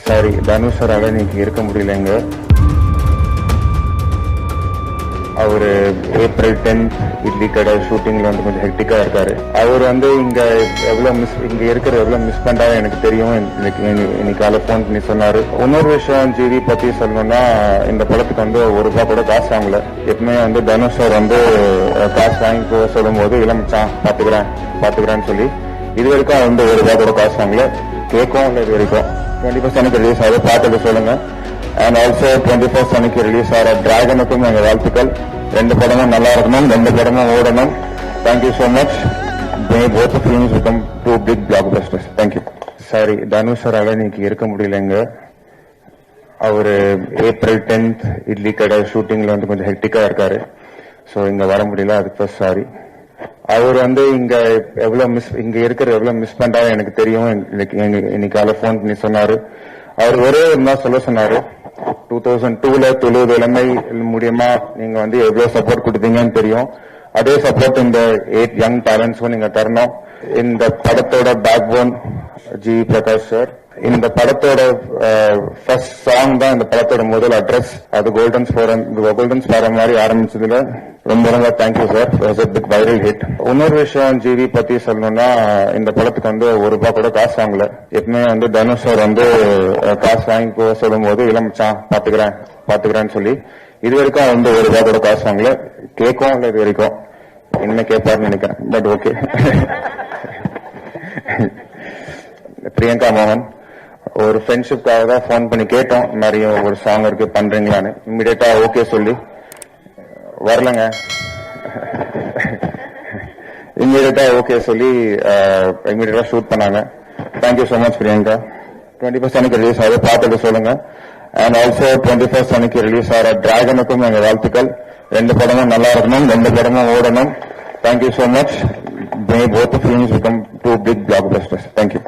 Sorry, தனுஷரால இன்னைக்கு இருக்க முடியலங்க. அவரு April 10th இட்லி கடை ஷூட்டிங்ல வந்து கொஞ்சம் ஹெக்டிக்கா இருக்காரு. அவர் வந்து இங்க எவ்வளவு மிஸ் பண்றா எனக்கு தெரியும். இன்னைக்கு காலை போன் பண்ணி சொன்னாரு. இன்னொரு விஷயம் ஜிவி பத்தி சொல்லணும்னா, இந்த படத்துக்கு வந்து ₹1 கூட காசு வாங்கல. எப்பவுமே வந்து தனுஷ் சார் வந்து காசு வாங்கி சொல்லும் போது இளமச்சான் பாத்துக்கிறேன்னு சொல்லி இது வரைக்கும் வந்து ₹1 கூட காசு வாங்கல. கேட்கும் இல்லை இது வரைக்கும். 21st அன்னைக்கு ரிலீஸ் ஆகுது, பார்த்துட்டு சொல்லுங்க. அண்ட் ஆல்சோ 21st அன்னைக்கு ரிலீஸ் ஆகிற டிராகனுக்கும் எங்க வாழ்த்துக்கள். 2 படமும் நல்லா இருக்கணும், 2 படமும் ஓடணும். Thank you so much. both films become 2 big blockbusters. Thank you. Sorry, தனுஷரால இன்னைக்கு இருக்க முடியலங்க. அவரு April 10th இட்லி கடை ஷூட்டிங்ல வந்து கொஞ்சம் ஹெக்டிக்கா இருக்காரு. ஸோ இங்க வர முடியல, அதுக்கு ஃபர்ஸ்ட் சாரி. அவர் வந்து இங்க எவ்வளவு மிஸ் பண்றா எனக்கு தெரியும். இன்னைக்கு காலை போன் பண்ணி சொன்னாரு. அவர் ஒரே ஒன்னா சொல்ல சொன்னாரு, 2002ல தொழுவது இளமை மூலியமா நீங்க வந்து எவ்வளவு சப்போர்ட் கொடுத்தீங்கன்னு தெரியும். அதே சப்போர்ட் இந்த 8 யங் டேலண்ட்ஸ்க்கும் நீங்க தரணும். இந்த படத்தோட backbone G Prakash sir. இந்த படத்தோட ஃபர்ஸ்ட் சாங் தான் இந்த படத்தோட முதல் அட்ரஸ். அது கோல்டன் ஸ்பாரம் மாதிரி ஆரம்பிச்சதுல ரொம்ப thank you sir. Big viral hit. இன்னொரு விஷயம் ஜிவி பத்தி சொல்லணும்னா, இந்த படத்துக்கு வந்து ₹1 கூட காசு வாங்கல. எப்பவுமே வந்து தனுஷ் சார் வந்து காசு வாங்கி சொல்லும் போது இளமச்சான் பாத்துக்கிறேன்னு சொல்லி இது வரைக்கும் வந்து ₹1 கூட காசு வாங்கல. கேட்கும் இல்லை இது வரைக்கும். இனிமே கேட்பாருன்னு நினைக்கிறேன். But okay. பிரியங்கா மோகன் ஒரு ஃப்ரெண்ட்ஷிப்காக தான் போன் பண்ணி கேட்டோம். நிறைய ஒரு சாங் இருக்கு பண்றீங்களான்னு. இமிடியேட்டா ஓகே சொல்லி வரலங்க. இமிடியேட்டா ஓகே சொல்லி இமிடியேட்டா ஷூட் பண்ணாங்க. Thank you so much Priyanka. 21st அன்னைக்கு ரிலீஸ் ஆகுது, பார்த்துட்டு சொல்லுங்க. அண்ட் ஆல்சோ 21st அன்னைக்கு ரிலீஸ் ஆகிற டிராகனுக்கும் எங்க வாழ்த்துக்கள். 2 படமும் நல்லா இருக்கணும், 2 படமும் ஓடணும். Thank you so much. both films become 2 big blockbusters. Thank you.